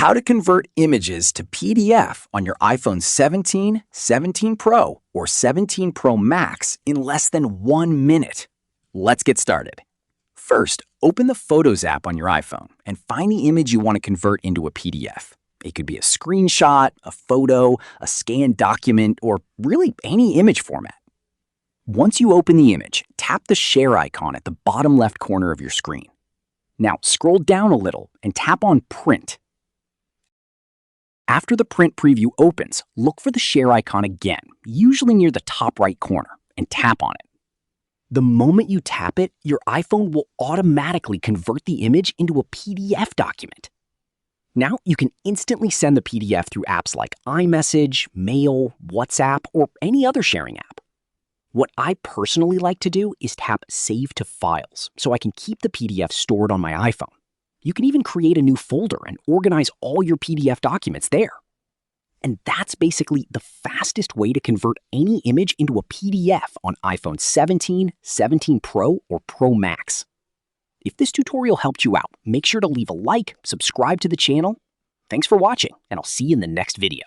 How to convert images to PDF on your iPhone 17, 17 Pro, or 17 Pro Max in less than 1 minute. Let's get started. First, open the Photos app on your iPhone and find the image you want to convert into a PDF. It could be a screenshot, a photo, a scanned document, or really any image format. Once you open the image, tap the share icon at the bottom left corner of your screen. Now scroll down a little and tap on Print. After the print preview opens, look for the share icon again, usually near the top right corner, and tap on it. The moment you tap it, your iPhone will automatically convert the image into a PDF document. Now you can instantly send the PDF through apps like iMessage, Mail, WhatsApp, or any other sharing app. What I personally like to do is tap Save to Files so I can keep the PDF stored on my iPhone. You can even create a new folder and organize all your PDF documents there. And that's basically the fastest way to convert any image into a PDF on iPhone 17, 17 Pro, or Pro Max. If this tutorial helped you out, make sure to leave a like, subscribe to the channel. Thanks for watching, and I'll see you in the next video.